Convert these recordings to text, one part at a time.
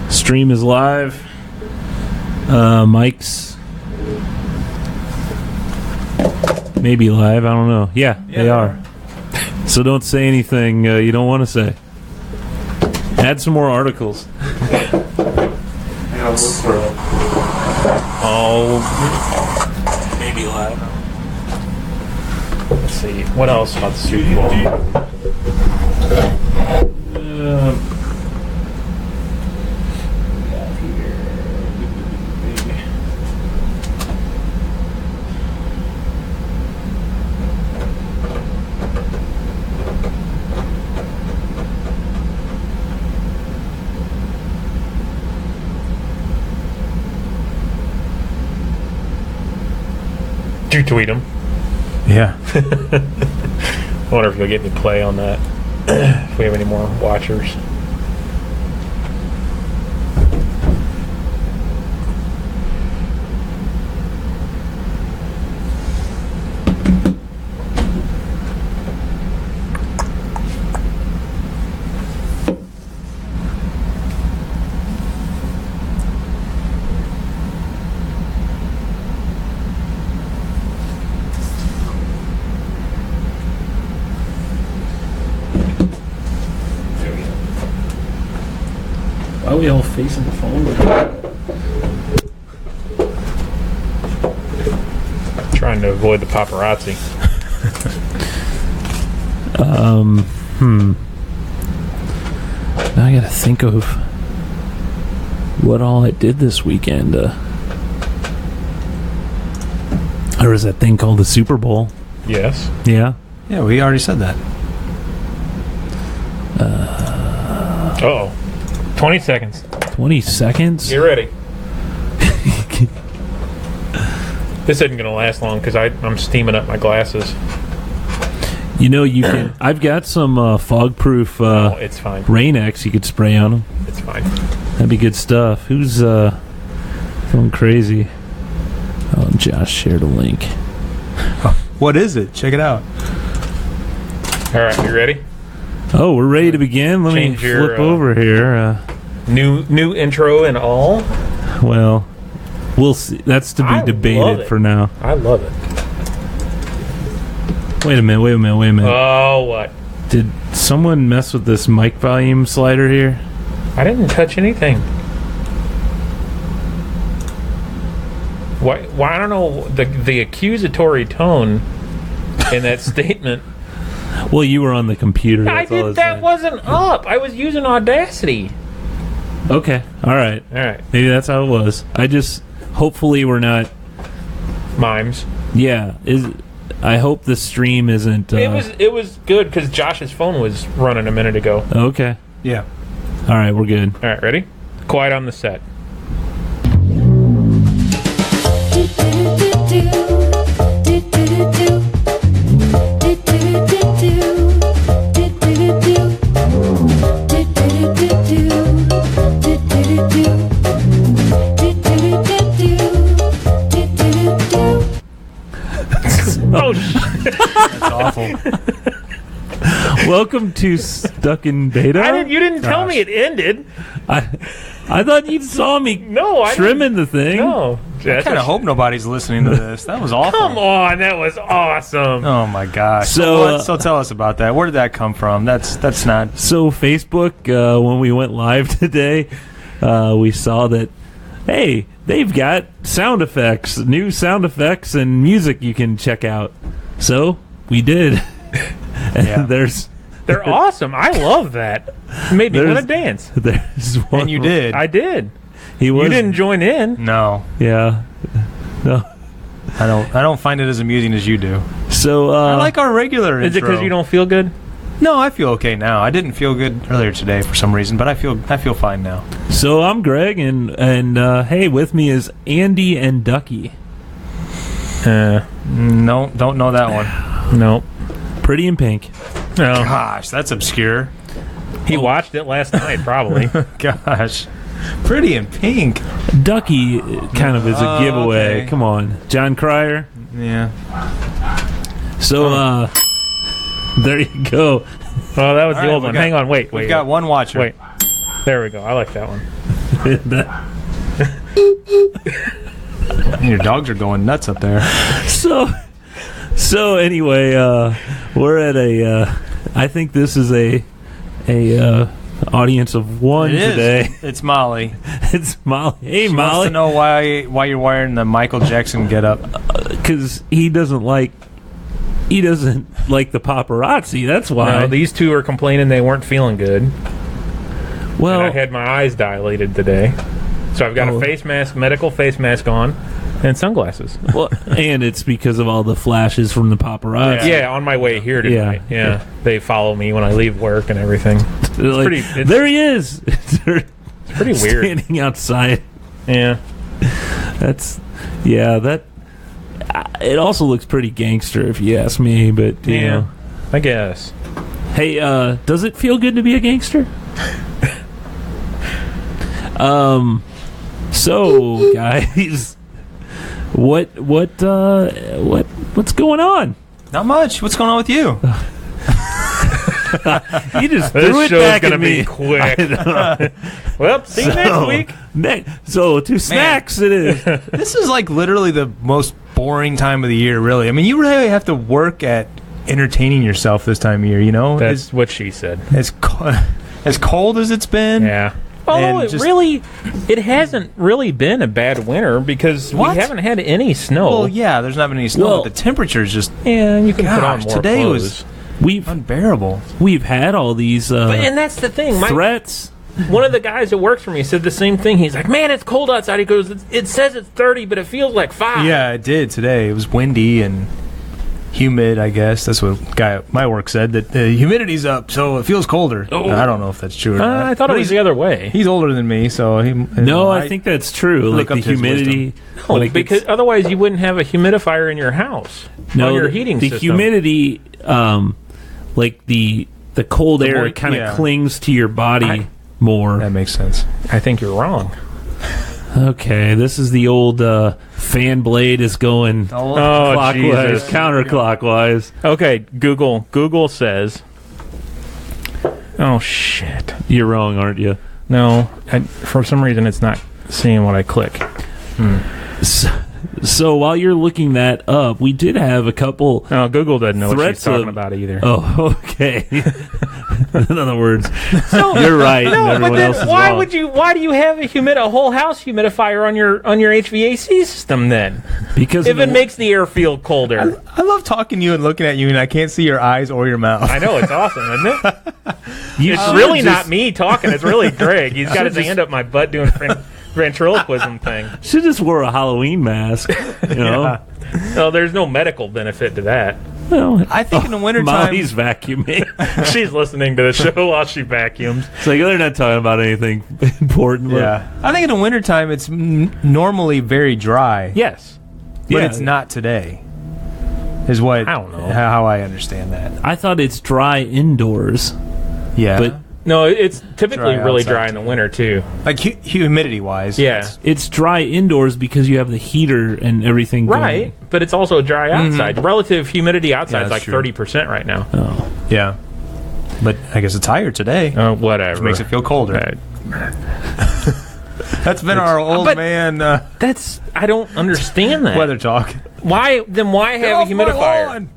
Stream is live. Mics maybe live. I don't know. Yeah, they are. So don't say anything you don't want to say. Add some more articles. Oh, maybe live. Let's see. What else about the Super Bowl? Did you tweet him? Yeah. I wonder if you'll get any play on that. If we have any more watchers. Why are we all facing the phone? Trying to avoid the paparazzi. Now I gotta think of what all I did this weekend. There was that thing called the Super Bowl. Yes. Yeah. Yeah, we already said that. Uh-oh. 20 seconds. 20 seconds? Get ready. This isn't going to last long because I'm steaming up my glasses. You know, you can. I've got some fog-proof it's fine. Rain-X you could spray on them. It's fine. That'd be good stuff. Who's going crazy? Oh, Josh shared a link. What is it? Check it out. All right, you ready? Oh, we're ready to begin. Let me flip over here. New intro and all. Well, we'll see. That's to be debated for now. I love it. Wait a minute. Oh, what? Did someone mess with this mic volume slider here? I didn't touch anything. Why I don't know the accusatory tone in that statement. Well, you were on the computer. That wasn't up. I was using Audacity. Okay. All right. Maybe that's how it was. Hopefully we're not mimes. Yeah. I hope the stream isn't. It was good because Josh's phone was running a minute ago. Okay. Yeah. All right, we're good. All right, ready? Quiet on the set. Oh, shit. That's awful. Welcome to Stuck in Beta. You didn't tell me it ended. I thought you saw me trimming the thing. No. I kind of hope nobody's listening to this. That was awful. Come on, that was awesome. Oh my gosh. So tell us about that. Where did that come from? That's not. So Facebook, when we went live today, we saw that, hey, they've got new sound effects and music you can check out. So we did. And they're awesome. I love that. It made me want to dance. And you did. I did. You didn't join in. No. Yeah. No. I don't find it as amusing as you do. So I like our regular intro. Is it because you don't feel good? No, I feel okay now. I didn't feel good earlier today for some reason, but I feel fine now. So I'm Greg, and hey, with me is Andy and Ducky. No, don't know that one. Nope. Pretty in Pink. No. Gosh, that's obscure. He watched it last night, probably. Gosh. Pretty in Pink. Ducky kind of is a giveaway. Okay. Come on. John Cryer. Yeah. So, there you go. Oh, that was the old one. Hang on, wait. We've got one watcher. Wait. There we go. I like that one. Your dogs are going nuts up there. So anyway, we're at a. I think this is a audience of one today. It's Molly. It's Molly. Hey, She Molly. wants to know why you're wearing the Michael Jackson getup. Because he doesn't like the paparazzi. That's why. No, these two are complaining they weren't feeling good. Well, And I had my eyes dilated today. So I've got a face mask, medical face mask on, and sunglasses. well, and it's because of all the flashes from the paparazzi. Yeah, on my way here tonight. Yeah. They follow me when I leave work and everything. They're like, it's there he is. They're pretty weird. standing outside. Yeah. That. It also looks pretty gangster, if you ask me. But you know. I guess. Hey, does it feel good to be a gangster? So guys, what's going on? Not much. What's going on with you? You just This threw it show's back gonna at me. be quick. Well, see you next week. So to snacks it is. This is like literally the most boring time of the year, really. I mean, you really have to work at entertaining yourself this time of year, you know? That's what she said. As cold as it's been. Yeah. Although And it hasn't really been a bad winter because What? we haven't had any snow. Well, yeah, there's not been any snow, Well- but the temperature's just Yeah, you can put on Gosh, more today clothes. was- Unbearable. We've had all these And that's the thing. threats. One of the guys that works for me said the same thing. He's like, "Man, it's cold outside." He goes, "It says it's 30, but it feels like 5." Yeah, it did today. It was windy and humid, I guess. That's what a guy at my work said, that the humidity's up, so it feels colder. Oh. I don't know if that's true or not. I thought it But was the other way. He's older than me, so he... No, I think that's true. Like look the up to his humidity. No, when it because gets- otherwise you wouldn't have a humidifier in your house. On your heating the system. humidity, like the cold air moist- kind of yeah. clings to your body more. That makes sense. I think you're wrong. Okay, this is the old fan blade is going Oh, clockwise, Jesus. counterclockwise. Okay, Google says. Oh shit! You're wrong, aren't you? No, for some reason it's not seeing what I click. So while you're looking that up, we did have a couple. No, Google doesn't know what Threats she's talking of- about either. Oh, okay. In other words, you're right. and No, everyone but else then is why wrong. would you? Why do you have a whole house humidifier on your HVAC system then? Because If of it the- makes the air feel colder. I love talking to you and looking at you, and I can't see your eyes or your mouth. I know, it's awesome, isn't it? you It's should really just- not me talking. It's really Greg. He's got his hand up my butt doing ventriloquism thing. Should just wear a Halloween mask. You know. No, there's no medical benefit to that. Well, I think in the wintertime... Molly's vacuuming. She's listening to the show while she vacuums. It's like they're not talking about anything important. but- Yeah. I think in the wintertime it's normally very dry. Yes. But Yeah. it's not today. Is what... I don't know. How I understand that. I thought it's dry indoors. Yeah. But No, it's typically Dry really outside. dry in the winter too. like humidity-wise. Yeah. it's dry indoors because you have the heater and everything going. Right, but it's also dry outside. Relative humidity outside is that's like true. 30% right now. Oh. Yeah. But I guess it's higher today. Whatever. Which makes it feel colder. Right. That's been our old But- man That's I don't understand that. weather talk. Why have a humidifier?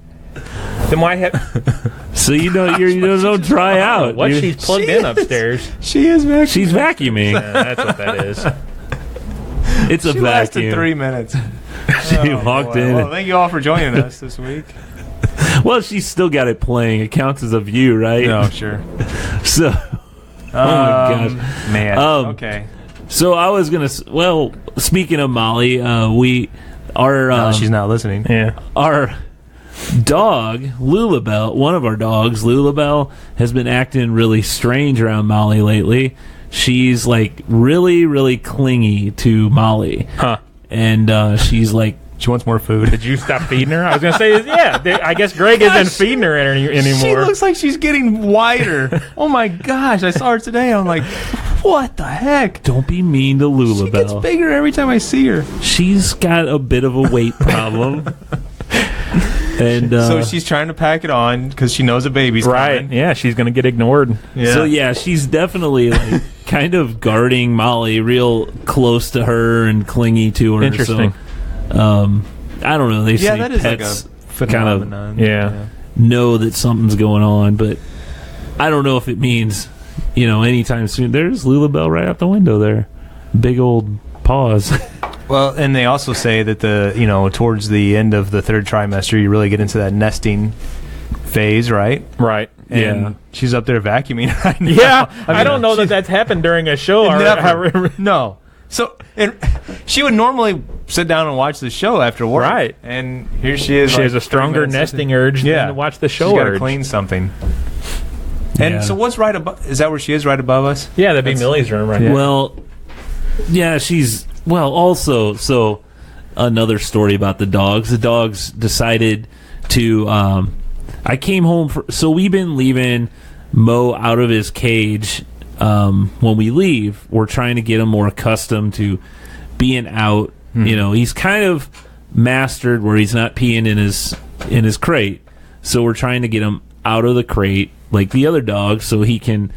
Then why have So you don't dry out. what You- she's plugged in upstairs? She is vacuuming. She's vacuuming. Yeah, that's what that is. It's a She lasted vacuum. 3 minutes. She walked in. Well, thank you all for joining us this week. Well, she's still got it playing. It counts as a view, right? No, sure. So, oh my gosh. Man. Okay. So I was gonna. Well, speaking of Molly, No, she's not listening. Yeah. our dog Lulabelle, one of our dogs, Lulabelle, has been acting really strange around Molly lately. She's like really, really clingy to Molly, Huh. and she's like, She wants more food. Did you stop feeding her? I was gonna say, I guess Greg isn't feeding her anymore. She looks like she's getting wider. Oh my gosh, I saw her today. I'm like, what the heck? "Don't be mean to She gets Lulabelle. bigger every time I see her. She's got a bit of a weight problem." And So she's trying to pack it on because she knows a baby's Right. coming. Yeah, she's gonna get ignored. Yeah. So yeah, she's definitely like kind of guarding Molly real close to her and clingy to her. Interesting. So, I don't know. They say that is pets like a phenomenon. know that something's going on, but I don't know if it means, anytime soon. There's Lulabelle right out the window there. Big old paws. Well, and they also say that towards the end of the third trimester, you really get into that nesting phase, right? Right. And she's up there vacuuming right now. Yeah. I don't know that that's happened during a show. Never. No. So, and she would normally sit down and watch the show after work. Right. And here she is. She has a stronger nesting urge than to watch the show. She's got to clean something. And so what's right above? Is that where she is, right above us? Yeah, that'd be Millie's room right now. Well, yeah, also, so another story about the dogs. The dogs decided to, I came home, so we've been leaving Mo out of his cage when we leave. We're trying to get him more accustomed to being out. He's kind of mastered where he's not peeing in his crate. So we're trying to get him out of the crate like the other dogs so he can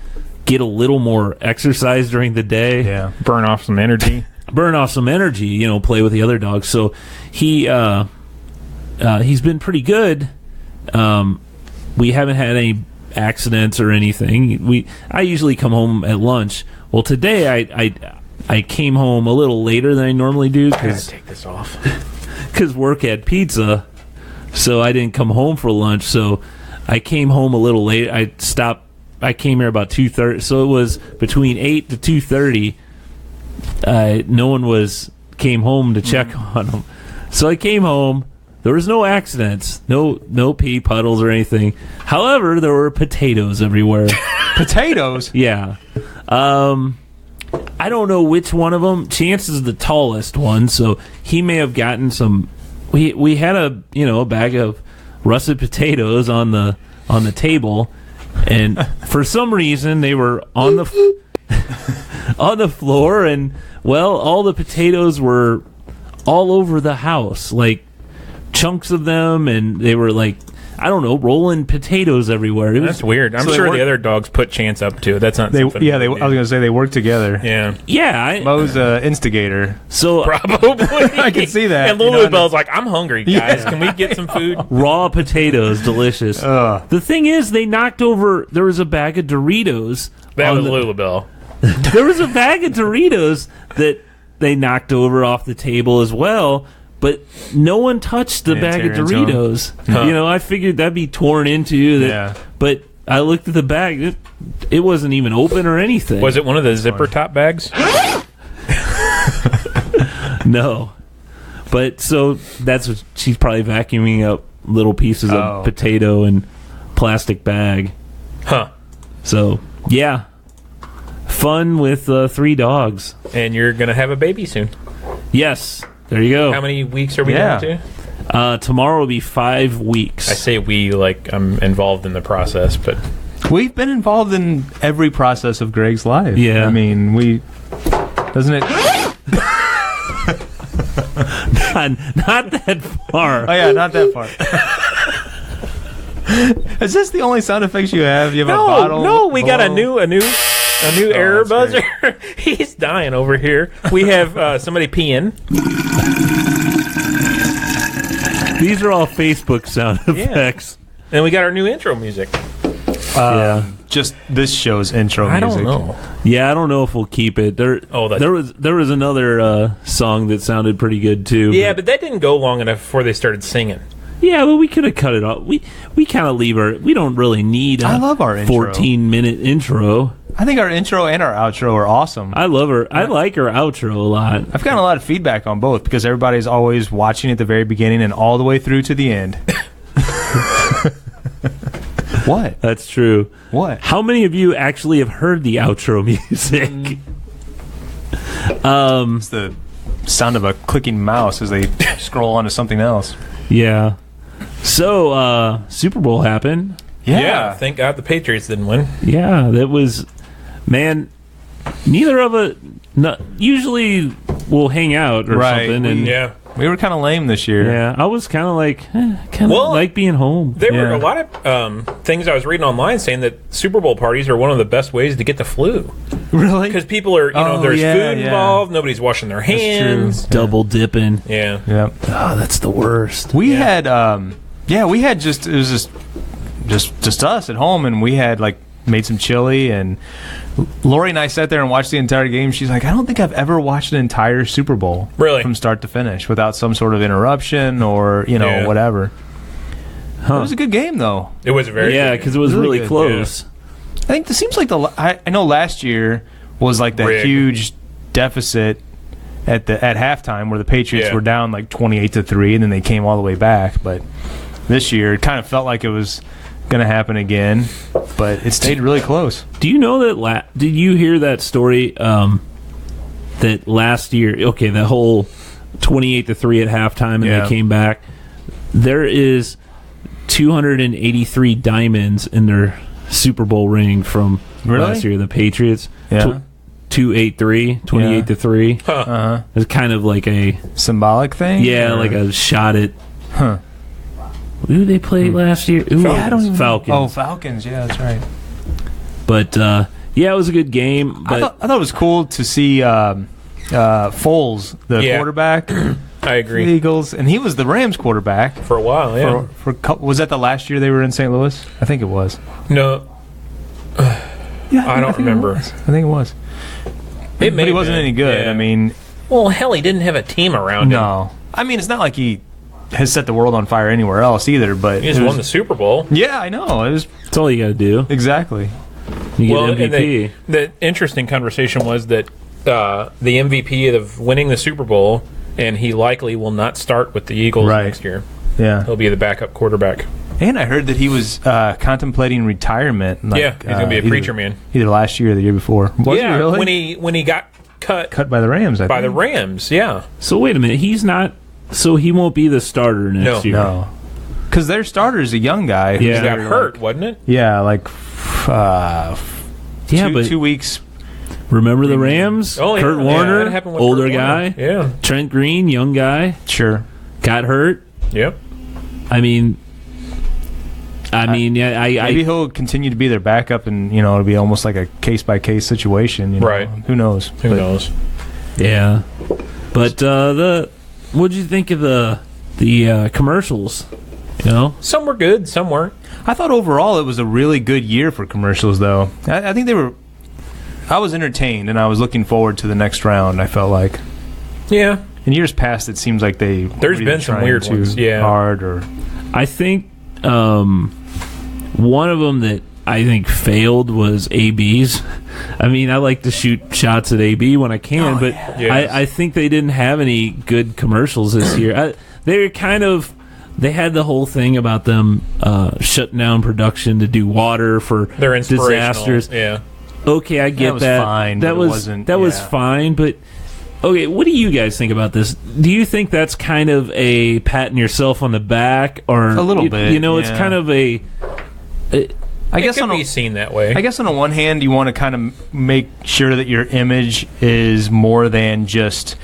get a little more exercise during the day. Yeah. Burn off some energy, play with the other dogs. So he's been pretty good. We haven't had any accidents or anything. I usually come home at lunch. Well, today I came home a little later than I normally do because take this off. Because work had pizza, so I didn't come home for lunch. So I came home a little late. I came here about 2:30, so it was between 8 to 2:30. No one came home to check on them. So I came home. There was no accidents, no pee puddles or anything. However, there were potatoes everywhere. Potatoes? Yeah. I don't know which one of them. Chance is the tallest one, so he may have gotten some. We had a bag of russet potatoes on the table, and for some reason they were on the on the floor, and all the potatoes were all over the house, like chunks of them, and they were like, I don't know, rolling potatoes everywhere. That's weird. I'm sure the other dogs put Chance up too. That's not something. Yeah, I was going to say they work together. Yeah. Yeah. Mo's instigator. So probably. I can see that. And Lulabelle's like, I'm hungry, guys. Can we get some food? Raw potatoes, delicious. The thing is, they knocked over, there was a bag of Doritos. That was Lulabelle. There was a bag of Doritos that they knocked over off the table as well. But no one touched the bag of Doritos. I figured that'd be torn into. But I looked at the bag. It wasn't even open or anything. Was it one of the zipper top bags? No. But so that's what she's probably vacuuming up little pieces of potato and plastic bag. Huh. So, yeah. Fun with 3 dogs. And you're going to have a baby soon. Yes. There you go. How many weeks are we down to? Tomorrow will be 5 weeks. I say we like I'm involved in the process, but we've been involved in every process of Greg's life. Yeah. I mean, doesn't it? not that far. Oh yeah, not that far. Is this the only sound effects you have? You have a bottle? No, we got a new error buzzer. He's dying over here. We have somebody peeing. These are all Facebook sound effects. And we got our new intro music. Just this show's intro music. I don't know. Yeah, I don't know if we'll keep it. There was another song that sounded pretty good too. Yeah, but that didn't go long enough before they started singing. Yeah, well, we could have cut it off. We kind of leave we don't really need I love our intro. 14-minute intro. I think our intro and our outro are awesome. I love her. I like her outro a lot. I've gotten a lot of feedback on both because everybody's always watching at the very beginning and all the way through to the end. What? That's true. What? How many of you actually have heard the outro music? It's the sound of a clicking mouse as they scroll onto something else. Yeah. So, Super Bowl happened. Yeah. Thank God the Patriots didn't win. Yeah, that was... Man, neither of us... usually we'll hang out or something. And We were kind of lame this year. Yeah, I was kind of like, like being home. There were a lot of things I was reading online saying that Super Bowl parties are one of the best ways to get the flu. Really? Because people are, there's food involved. Nobody's washing their hands. That's true. Double dipping. Yeah. Yep. Oh, that's the worst. We had, we had just us at home, and we had made some chili, and Lori and I sat there and watched the entire game. She's like, I don't think I've ever watched an entire Super Bowl from start to finish without some sort of interruption or whatever. It was a good game though. It was very because it was really close. Yeah. I think it seems like I know last year was like that huge deficit at halftime where the Patriots were down 28-3, and then they came all the way back. But this year it kind of felt like it was going to happen again, but it stayed really close. Do you know that? Did you hear that story? That last year, that whole 28-3 at halftime, and they came back. There is 283 diamonds in their Super Bowl ring from last year. The Patriots, 283, 28-3. Huh. It's kind of like a symbolic thing. Yeah, like a shot at. Who did they play last year? Ooh, I don't even Falcons. Oh, Falcons. Yeah, that's right. But it was a good game. But I thought it was cool to see Foles, the quarterback. I agree. The Eagles, and he was the Rams quarterback for a while. Yeah. Was that the last year they were in St. Louis? I think it was. No. I don't remember. I think it was. But he wasn't any good. Yeah. I mean, well, hell, he didn't have a team around him. No. I mean, it's not like he has set the world on fire anywhere else either. But he just won the Super Bowl. Yeah, I know. That's all you got to do. Exactly. You get MVP. The interesting conversation was that the MVP of winning the Super Bowl, and he likely will not start with the Eagles next year. Yeah, he'll be the backup quarterback. And I heard that he was contemplating retirement. He's going to be a preacher man. Either last year or the year before. Was he really? when he got cut by the Rams. I think. The Rams, yeah. So wait a minute, he's not. So he won't be the starter next year. No, because their starter is a young guy. He got hurt, wasn't it? Yeah, but 2 weeks. Remember the Rams? Oh, yeah. Kurt Warner, that happened with older Kurt guy. Warner. Yeah. Trent Green, young guy. Sure. Got hurt. Yep. I mean, maybe he'll continue to be their backup, and it'll be almost like a case by case situation. Right? Who knows? Who knows? Yeah. But what did you think of the commercials? Some were good, some weren't. I thought overall it was a really good year for commercials, though. I think they were. I was entertained, and I was looking forward to the next round. I felt like. Yeah. In years past, it seems like there's been some weird ones. Yeah. Hard or. I think one of them that I think failed was AB's. I mean, I like to shoot shots at AB when I can, but I think they didn't have any good commercials this year. They had the whole thing about them shutting down production to do water for their disasters. Yeah. Okay, I get that. Fine, that was fine, but okay, what do you guys think about this? Do you think that's kind of a patting yourself on the back, or a little bit? It's kind of a. I guess it could be seen that way. I guess on the one hand, you want to kind of make sure that your image is more than just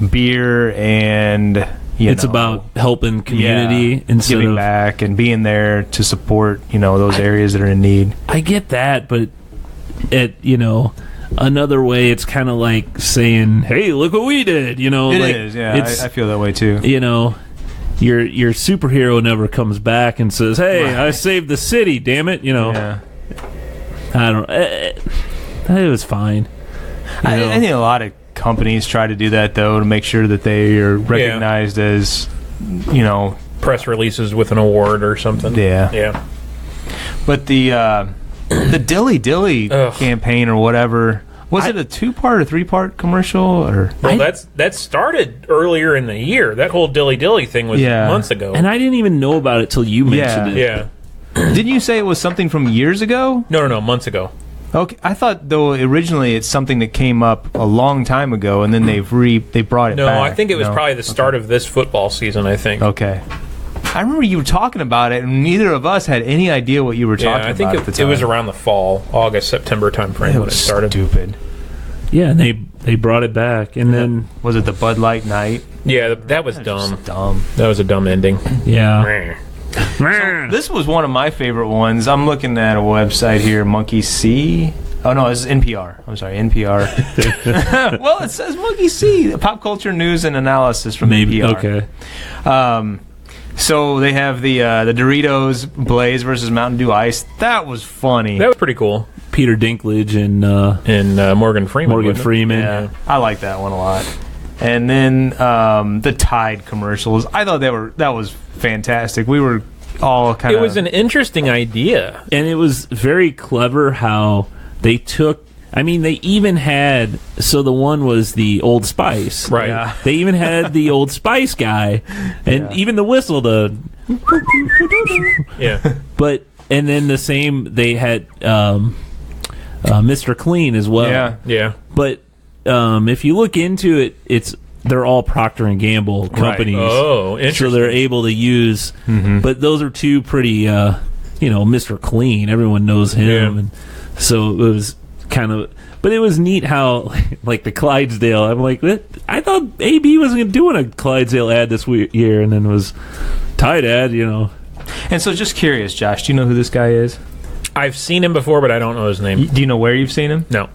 beer and. It's about helping community instead giving of back and being there to support those areas that are in need. I get that, but another way, it's kind of like saying, "Hey, look what we did." It is. Yeah, I feel that way too. Your superhero never comes back and says, "Hey, I saved the city, damn it!" Yeah. I don't. It was fine. I think a lot of companies try to do that though, to make sure that they are recognized as press releases with an award or something. Yeah. But the Dilly Dilly campaign or whatever, was it a 2-part or 3-part commercial? Or that started earlier in the year. That whole Dilly Dilly thing was months ago, and I didn't even know about it till you mentioned it. Yeah. Didn't you say it was something from years ago? No, months ago. Okay, I thought though originally it's something that came up a long time ago, and then they brought it back. No, I think it was probably the start of this football season. I think. Okay. I remember you were talking about it, and neither of us had any idea what you were talking about. I think it was around the fall, August, September timeframe when it started. Stupid. Yeah, and they brought it back, and then Was it the Bud Light night? Yeah, that was dumb. Dumb. That was a dumb ending. yeah. This was one of my favorite ones. I'm looking at a website here, Monkey See. Oh no, this is NPR. I'm sorry, NPR. Well, it says Monkey See, pop culture news and analysis from NPR. Okay. So they have the Doritos Blaze versus Mountain Dew Ice. That was funny. That was pretty cool. Peter Dinklage and Morgan Freeman. Morgan wasn't it? Freeman. Yeah, I like that one a lot. And then the Tide commercials. I thought that was fantastic. We were all kind of. It was an interesting idea. And it was very clever how they took. I mean, they even had. So the one was the Old Spice. Right. Yeah. They even had the Old Spice guy, and even the whistle. Yeah. But and then the same they had Mr. Clean as well. Yeah. Yeah. But if you look into it, they're all Procter and Gamble companies. Oh, interesting. So they're able to use. But those are two pretty, Mr. Clean. Everyone knows him, Yeah. and so it was kind of. But it was neat how, like the Clydesdale. I'm like, I thought AB wasn't doing a Clydesdale ad this year, and then it was Tide ad. And so, just curious, Josh, do you know who this guy is? I've seen him before, but I don't know his name. Do you know where you've seen him? No.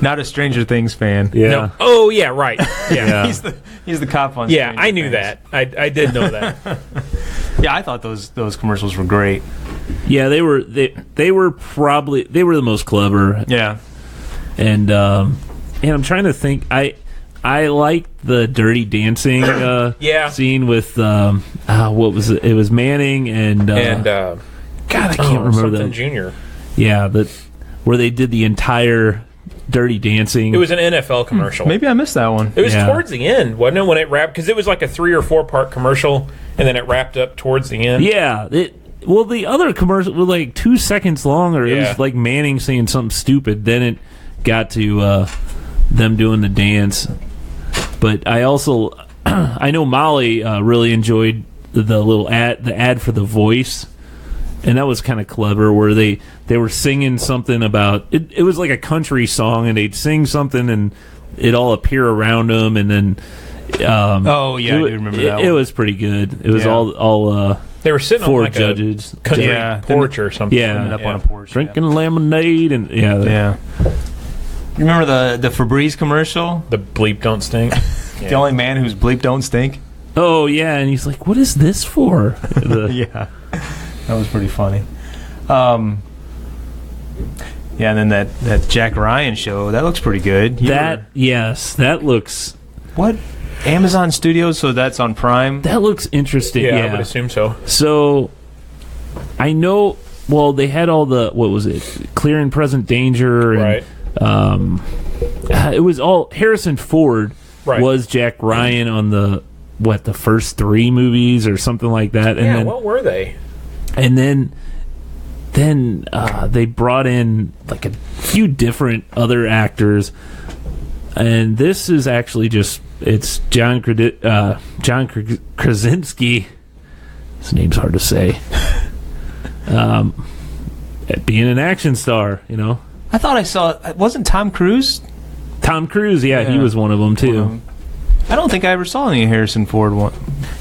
Not a Stranger Things fan. Yeah. No. Oh, yeah, right. Yeah. He's the cop on. Yeah, Stranger I knew Things. that. I did know that. Yeah, I thought those commercials were great. Yeah, they were probably the most clever. Yeah. And I'm trying to think. I liked the Dirty Dancing scene with what was it? It was Manning and God, I can't remember that. Junior. Yeah, where they did the entire Dirty Dancing. It was an NFL commercial. Maybe I missed that one. It was Yeah. towards the end, wasn't it? When it wrapped, because it was like a 3 or 4 part commercial, and then it wrapped up towards the end. Yeah. Well, the other commercial was like 2 seconds long, or it Yeah. was like Manning saying something stupid. Then it got to them doing the dance. But I also, I know Molly really enjoyed the little ad for The Voice, and that was kind of clever. Where they were singing something about it. It was like a country song, and they'd sing something, and it all appear around them, and then. Oh yeah, I do remember that. It was pretty good. It was Yeah. all They were sitting 4 on like judges. a country Yeah. porch or something. Yeah. Ended up on a porch. Drinking lemonade and Yeah. You remember the Febreze commercial? The bleep don't stink. The only man whose bleep don't stink. Oh yeah, and he's like, "What is this for?" Yeah, that was pretty funny. Yeah, and then that Jack Ryan show that looks pretty good. Yes, that looks What? Amazon Studios, so that's on Prime. interesting. Yeah, Yeah, I would assume so. So I know. Well, they had all the what was it? Clear and Present Danger, and, Right. it was all Harrison Ford Right. was Jack Ryan on the first 3 movies or something like that, and Yeah, then what were they? and then they brought in like a few different other actors, and this is actually it's John Krasinski. His name's hard to say. Being an action star, I thought I saw. Wasn't Tom Cruise? Tom Cruise, he Yeah. was one of them too. I don't think I ever saw any Harrison Ford one.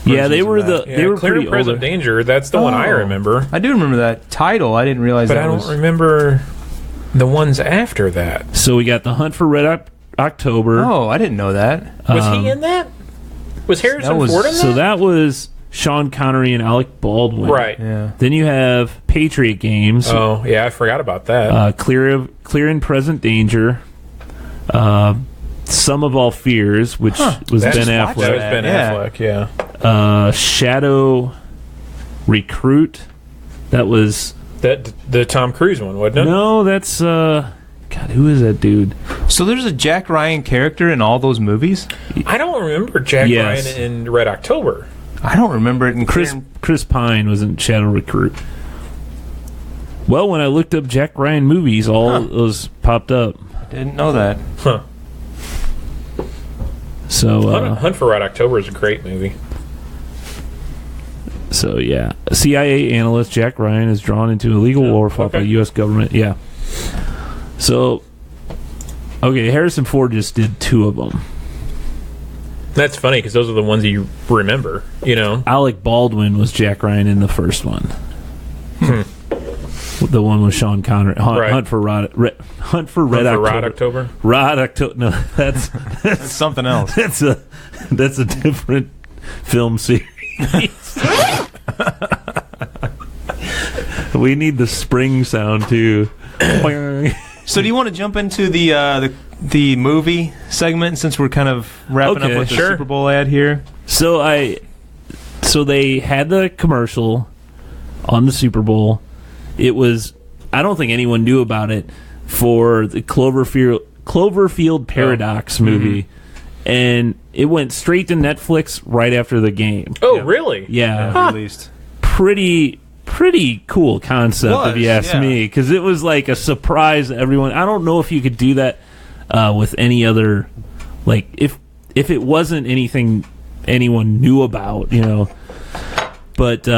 Yeah, they were versions of that. they were Clear pretty and Present older. Danger. That's the one I remember. I do remember that title. I didn't realize But that I don't was. remember the ones after that. So we got the Hunt for Red October. Oh, I didn't know that. Was he in that? Was Harrison was- Ford in that? So that was Sean Connery and Alec Baldwin. Right. Yeah. Then you have Patriot Games, Oh, yeah, I forgot about that. Clear and Present Danger, Sum of All Fears, which was That- Ben that was Affleck, Ben Yeah. Affleck, yeah. Shadow Recruit. That was That the Tom Cruise one, wasn't it? no, that's God, who is that dude? So there's a Jack Ryan character in all those movies. I don't remember Jack Yes. Ryan in Red October. I don't remember it in Chris Pine was in Shadow Recruit. Well, when I looked up Jack Ryan movies, all those popped up. Didn't know that. Huh. So, Hunt for Red October is a great movie. so yeah, CIA analyst Jack Ryan is drawn into illegal war fought by okay. U.S. government. Yeah. So Okay, Harrison Ford just did 2 of them. That's funny because those are the ones you remember. You know, Alec Baldwin was Jack Ryan in the first one. The one with Sean Connery. Hunt for Red October. Rod October. No, that's something else. That's a different film series. We need the spring sound too. So, do you want to jump into the movie segment since we're kind of wrapping up with the Super Bowl ad here? So they had the commercial on the Super Bowl. It was, I don't think anyone knew about it, for the Cloverfield Paradox movie. And it went straight to Netflix right after the game. Oh, really? Yeah. Released. Pretty cool concept, if you ask me, because it was like a surprise to everyone. I don't know if you could do that with any other, like, if it wasn't anything anyone knew about, you know. But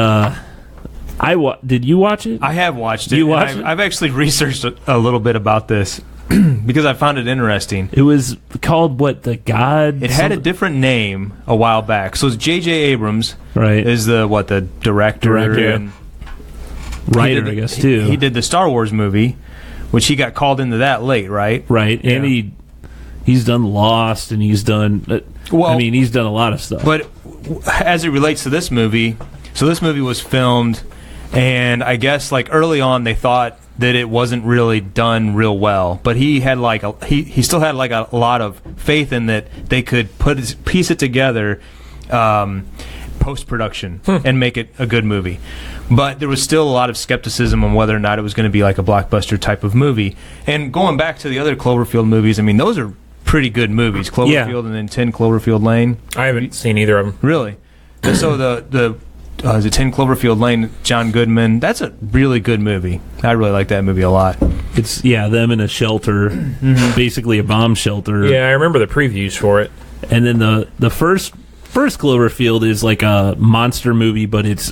did you watch it? I have watched it. You watched it? I've actually researched a little bit about this because I found it interesting. It was called what? The God? It had a different name a while back. So it's J.J. Abrams, right? Is the director and writer, I guess, too. He did the Star Wars movie, which he got called into that late, right? Right, yeah. And he's done Lost, and he's done. He's done a lot of stuff. But as it relates to this movie, so this movie was filmed. And I guess like early on they thought that it wasn't really done real well, but he had he still had like a lot of faith in that they could piece it together post production and make it a good movie. But there was still a lot of skepticism on whether or not it was going to be like a blockbuster type of movie. And going back to the other Cloverfield movies, I mean those are pretty good movies. Cloverfield and then 10 Cloverfield Lane. I haven't seen either of them. Really? So the 10 Cloverfield Lane, John Goodman. That's a really good movie. I really like that movie a lot. It's them in a shelter, basically a bomb shelter. Yeah, I remember the previews for it. And then the first Cloverfield is like a monster movie, but it's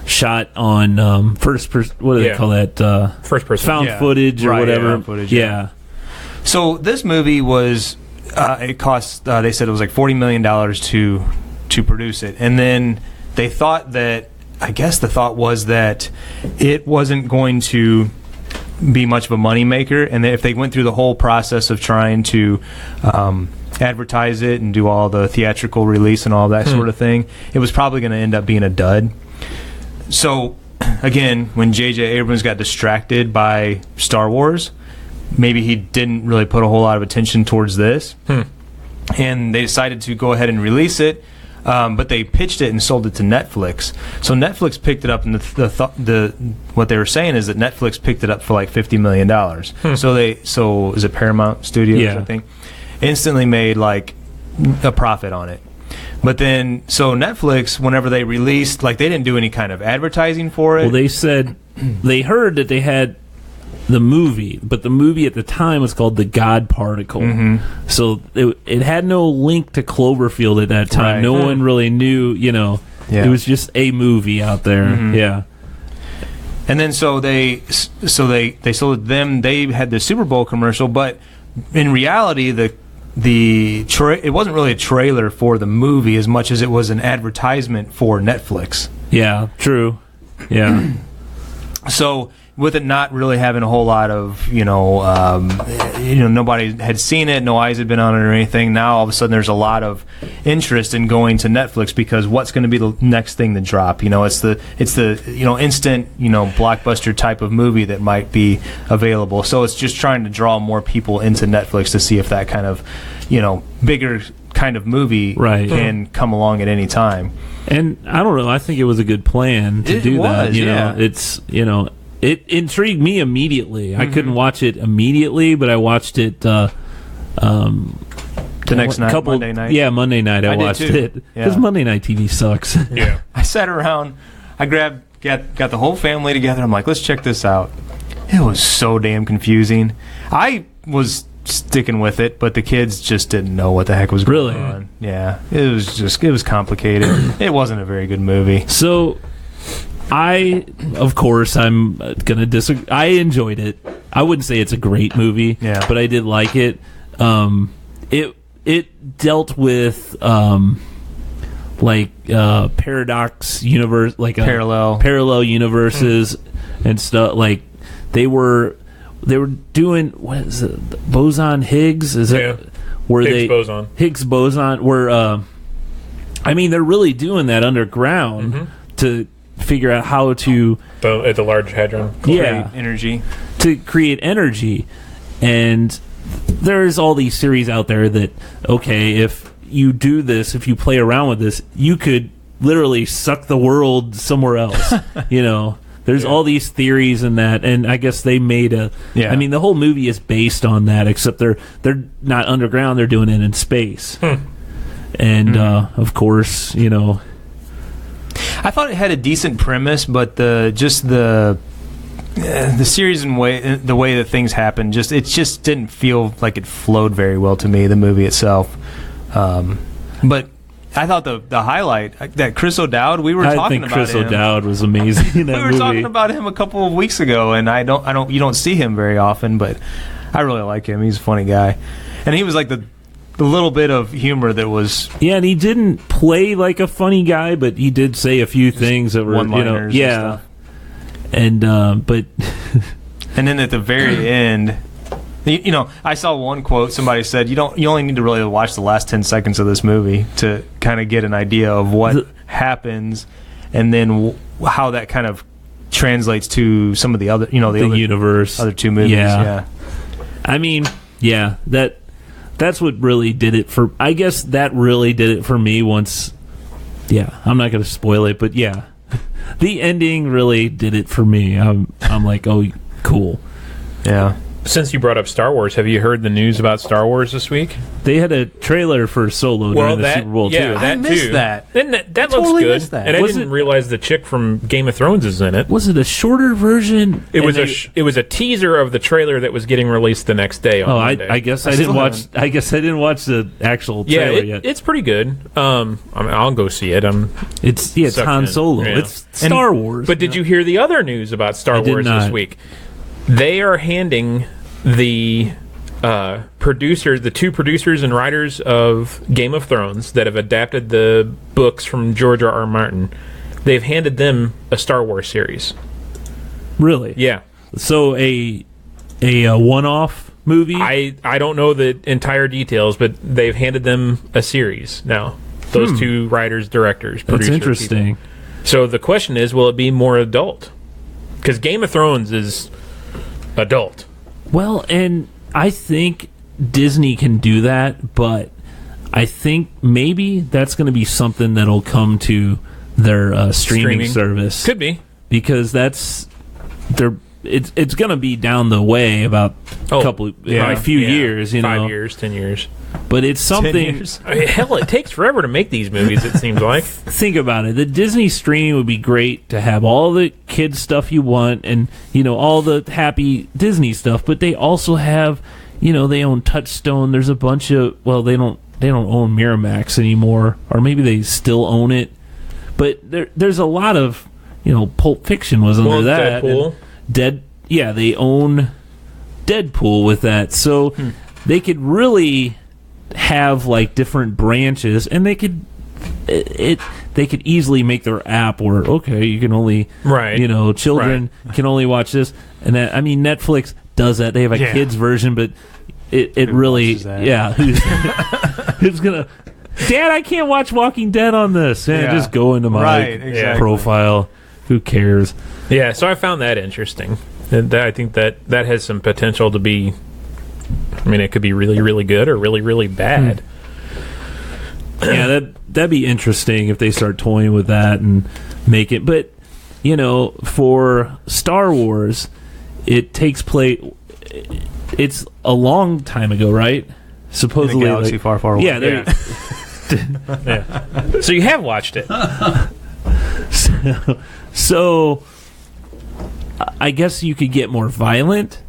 shot on first person. What do they call that? First person, found footage or whatever. Found footage, yeah. So this movie was it cost. They said it was like $40 million to produce it, and then they thought that, I guess the thought was that it wasn't going to be much of a moneymaker, and that if they went through the whole process of trying to advertise it and do all the theatrical release and all that sort of thing, it was probably going to end up being a dud. So, again, when J.J. Abrams got distracted by Star Wars, maybe he didn't really put a whole lot of attention towards this, and they decided to go ahead and release it. But they pitched it and sold it to Netflix. So Netflix picked it up, and what they were saying is that Netflix picked it up for like $50 million. So is it Paramount Studios? I think instantly made like a profit on it. But then so Netflix, whenever they released, like they didn't do any kind of advertising for it. Well, they said they heard that they had the movie, but the movie at the time was called The God Particle. So it had no link to Cloverfield at that time. Right. No one really knew, it was just a movie out there. Yeah. And then so they sold it to them. They had the Super Bowl commercial, but in reality, it wasn't really a trailer for the movie as much as it was an advertisement for Netflix. Yeah, true. Yeah. So with it not really having a whole lot of, nobody had seen it, no eyes had been on it or anything. Now all of a sudden there's a lot of interest in going to Netflix because what's going to be the next thing to drop? It's the instant, blockbuster type of movie that might be available. So it's just trying to draw more people into Netflix to see if that kind of, bigger kind of movie can come along at any time. And I don't know, I think it was a good plan to do that. It intrigued me immediately. I couldn't watch it immediately, but I watched it the next night, Monday night. Yeah, Monday night I watched it. Because Monday night TV sucks. Yeah. I sat around, I got the whole family together. I'm like, let's check this out. It was so damn confusing. I was sticking with it, but the kids just didn't know what the heck was going on. Yeah, it was complicated. It wasn't a very good movie. So Of course, I'm gonna disagree. I enjoyed it. I wouldn't say it's a great movie, but I did like it. It dealt with paradox universe, like parallel universes and stuff. Like they were doing, what is it? Boson Higgs? Is it? Higgs boson. Where they're really doing that underground to figure out how to at the Large Hadron create energy. And there's all these theories out there that, okay, if you do this, if you play around with this, you could literally suck the world somewhere else. There's all these theories in that, and I guess they made the whole movie is based on that, except they're not underground, they're doing it in space. And of course, I thought it had a decent premise, but the series and the way that things happen, it just didn't feel like it flowed very well to me, the movie itself. But I thought the highlight, that Chris O'Dowd, we were talking about him. I think Chris O'Dowd was amazing in that movie. We were talking about him a couple of weeks ago, and you don't see him very often, but I really like him. He's a funny guy. And he was like the little bit of humor that was... Yeah, and he didn't play like a funny guy, but he did say a few things that were, one-liners and stuff. And, but... And then at the very end... I saw one quote. Somebody said, "You only need to really watch the last 10 seconds of this movie to kind of get an idea of what happens, and then how that kind of translates to some of the other, the other universe, other two movies." Yeah. That's what really did it for. I guess that really did it for me. Once, I'm not going to spoil it, but the ending really did it for me. I'm like, oh, cool. Yeah. Since you brought up Star Wars, have you heard the news about Star Wars this week? They had a trailer for Solo during the Super Bowl, too. I missed that. That looks totally good. Missed that. And I didn't realize the chick from Game of Thrones is in it. Was it a shorter version? It was a teaser of the trailer that was getting released the next day on Monday. I guess I didn't watch the actual trailer yet. It's pretty good. I'll go see it. It's Han Solo. Yeah. It's Star Wars. But did you hear the other news about Star Wars this week? They are handing the two producers and writers of Game of Thrones that have adapted the books from George R.R. Martin. They've handed them a Star Wars series. Really? Yeah. So a one-off movie? I don't know the entire details, but they've handed them a series now. Those two writers, directors, producers. That's interesting. People. So the question is, will it be more adult? Because Game of Thrones is adult. Well, and I think Disney can do that, but I think maybe that's going to be something that'll come to their streaming service. Could be. Because it's going to be down the way about a few years, 5 years, 10 years. But it's something... Hell, it takes forever to make these movies, it seems like. Think about it. The Disney streaming would be great to have all the kids stuff you want and, all the happy Disney stuff, but they also have, they own Touchstone. There's a bunch of... Well, they don't own Miramax anymore, or maybe they still own it. But there's a lot of, Pulp Fiction was under that. Deadpool. They own Deadpool with that. So they could really... have like different branches, and they could easily make their app where you can only children can only watch this, and that Netflix does that. They have a kids version, but it really who's gonna Dad, I can't watch Walking Dead on this. Just go into my profile. Who cares? Yeah, so I found that interesting. And I think that has some potential to be. It could be really, really good or really, really bad. Yeah, that'd be interesting if they start toying with that and make it. But, for Star Wars, it takes place... It's a long time ago, right? Supposedly... In a galaxy far, far away. Yeah. So you have watched it. So, I guess you could get more violent,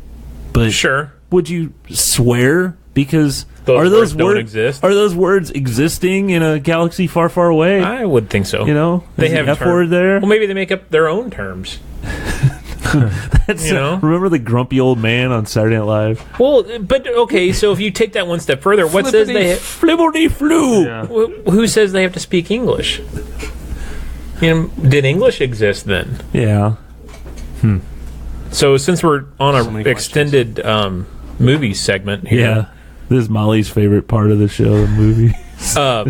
but... Sure. Would you swear Because Those words don't exist. Are those words existing in a galaxy far, far away? I would think so. You know, they have F word there. Well, maybe they make up their own terms. That's, remember the grumpy old man on Saturday Night Live? Well, but okay, so if you take that one step further, what says they flibberty flu? Yeah. Who says they have to speak English? Did English exist then? Yeah. So since we're on an extended movie segment here, this is Molly's favorite part of the show, the movie.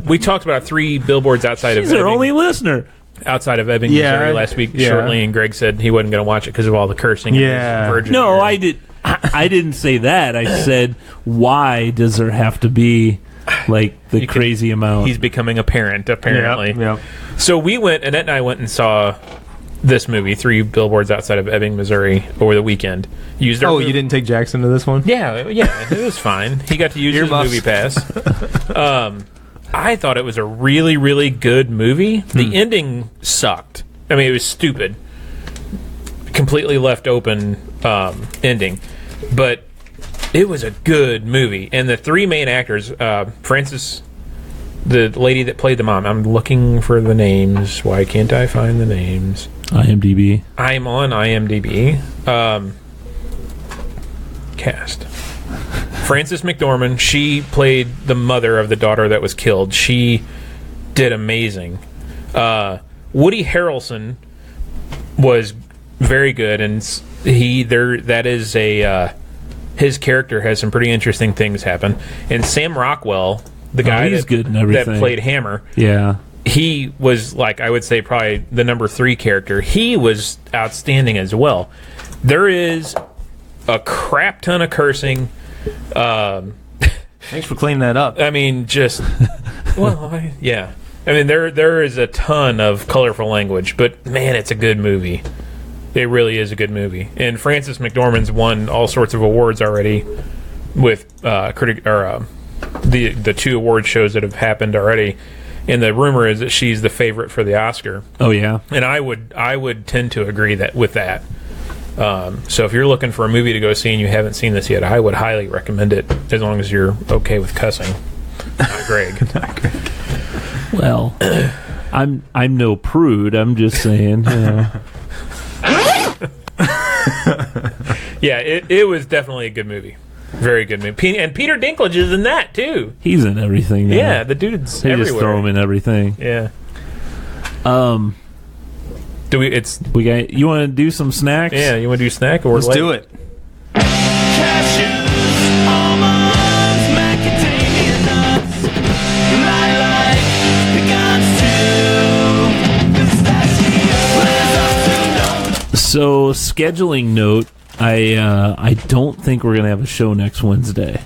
We talked about 3 billboards outside She's of our Ebbing, only listener. outside of Ebbing, Missouri last week shortly, and Greg said he wasn't going to watch it because of all the cursing. Yeah. No, I didn't say that. I said, why does there have to be like the crazy amount? He's becoming a parent, apparently. Yep. So we went, Annette and I went and saw this movie, 3 billboards outside of Ebbing, Missouri, over the weekend. You didn't take Jackson to this one? Yeah, it was fine. He got to use his movie pass. I thought it was a really, really good movie. The ending sucked. I mean, it was stupid. Completely left open ending. But it was a good movie. And the 3 main actors, Frances, the lady that played the mom. I'm looking for the names. Why can't I find the names? IMDb. I'm on IMDb. Cast. Frances McDormand, she played the mother of the daughter that was killed. She did amazing. Woody Harrelson was very good, and his character has some pretty interesting things happen. And Sam Rockwell, the guy that played Hammer, he was, like, I would say probably the number 3 character. He was outstanding as well. There is a crap ton of cursing. Thanks for cleaning that up. I mean, just yeah. I mean, there is a ton of colorful language, but man, it's a good movie. It really is a good movie. And Frances McDormand's won all sorts of awards already with the 2 award shows that have happened already. And the rumor is that she's the favorite for the Oscar. Oh yeah, and I would tend to agree with that. So if you're looking for a movie to go see and you haven't seen this yet, I would highly recommend it, as long as you're okay with cussing. Not Greg. Not Greg. Well, I'm no prude. I'm just saying. Yeah, it was definitely a good movie. Very good movie. And Peter Dinklage is in that too. He's in everything now. Yeah, the dude's they everywhere. Just throw him in everything. Yeah. You want to do some snacks? Yeah, you want to do snack or let's do it. Cashews, almonds, macadamia nuts, lilac, pecans too, So, scheduling note, I don't think we're gonna have a show next Wednesday.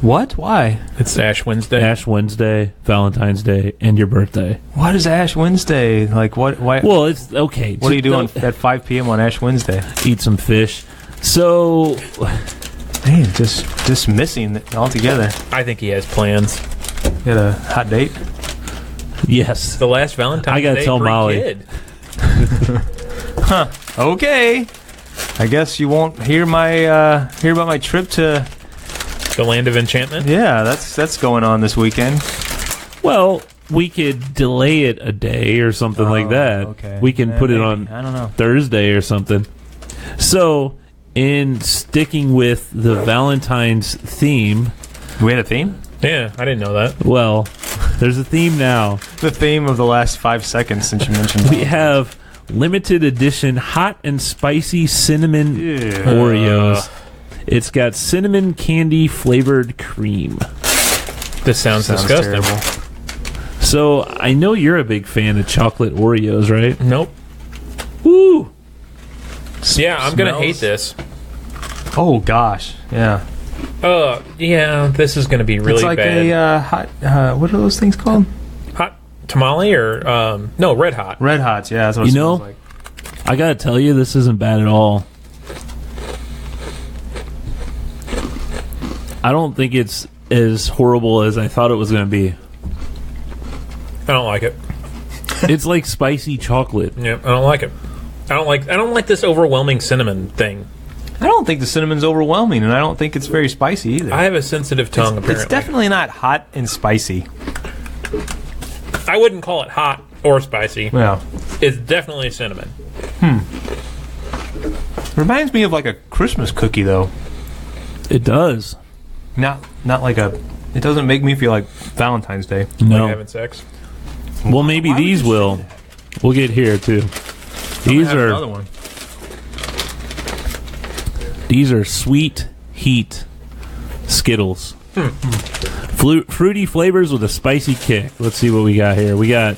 What? Why? It's Ash Wednesday. Ash Wednesday, Valentine's Day, and your birthday. What is Ash Wednesday? Like, what? Why? Well, it's okay. What are you doing at 5 p.m. on Ash Wednesday? Eat some fish. So, man, just missing it altogether. I think he has plans. You had a hot date? Yes. The last Valentine's I gotta Day tell for a Molly. kid. Huh. Okay. I guess you won't hear about my trip to the Land of Enchantment. Yeah, that's going on this weekend. Well, we could delay it a day or something like that. Okay. We can put it on I don't know. Thursday or something. So, in sticking with the Valentine's theme, we had a theme? Yeah, I didn't know that. Well, there's a theme now. The theme of the last 5 seconds since you mentioned We have limited edition hot and spicy cinnamon Yeah. Oreos. It's got cinnamon candy flavored cream. This sounds disgusting. Terrible. So, I know you're a big fan of chocolate Oreos, right? Nope. Woo! Yeah, I'm going to hate this. Oh, gosh. Yeah. Yeah, this is going to be really it's like bad. a hot, what are those things called? Hot tamale or, no, Red Hot. Red Hots, yeah. That's what it smells like. I gotta tell you, this isn't bad at all. I don't think it's as horrible as I thought it was going to be. I don't like it. It's like spicy chocolate. Yeah, I don't like it. I don't like this overwhelming cinnamon thing. I don't think the cinnamon's overwhelming, and I don't think it's very spicy either. I have a sensitive tongue, apparently. It's definitely not hot and spicy. I wouldn't call it hot or spicy. Yeah. It's definitely cinnamon. Reminds me of like a Christmas cookie, though. It does. Not like a... It doesn't make me feel like Valentine's Day. No. Like having sex. Well, maybe Why would these you will. say We'll get here too. These Have another are one. sweet heat Skittles. Fruity flavors with a spicy kick. Let's see what we got here. We got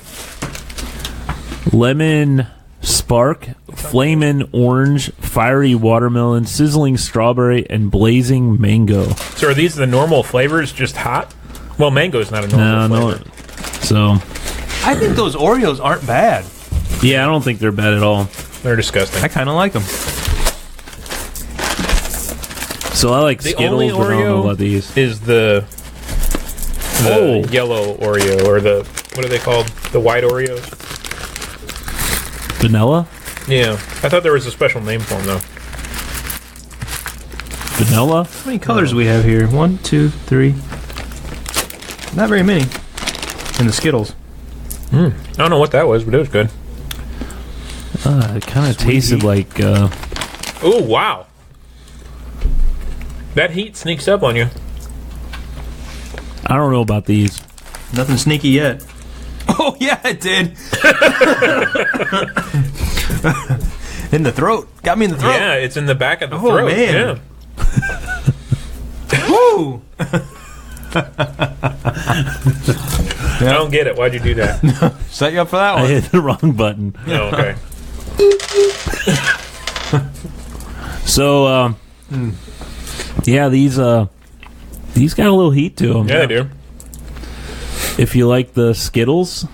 lemon spark, flamin' orange, fiery watermelon, sizzling strawberry, and blazing mango. So are these the normal flavors, just hot? Well, mango's not a normal flavor. So, I think those Oreos aren't bad. yeah, I don't think they're bad at all. They're disgusting. I kind of like them. So I like The Skittles, only but I don't know Oreo about these. is the yellow Oreo, or the, what are they called? The white Oreos? Vanilla? Yeah. I thought there was a special name for them, though. Vanilla? How many colors do we have here? 1, 2, 3. Not very many. And the Skittles. I don't know what that was, but it was good. It kind of tasted like... Oh, wow. That heat sneaks up on you. I don't know about these. Nothing sneaky yet. Oh, yeah, it did. In the throat. Got me in the throat. Yeah, it's in the back of the throat. Man. Yeah. Woo! I don't get it. Why'd you do that? Set you up for that I one. hit the wrong button. Oh, okay. So, yeah, these got a little heat to them. Yeah, they do. If you like the Skittles,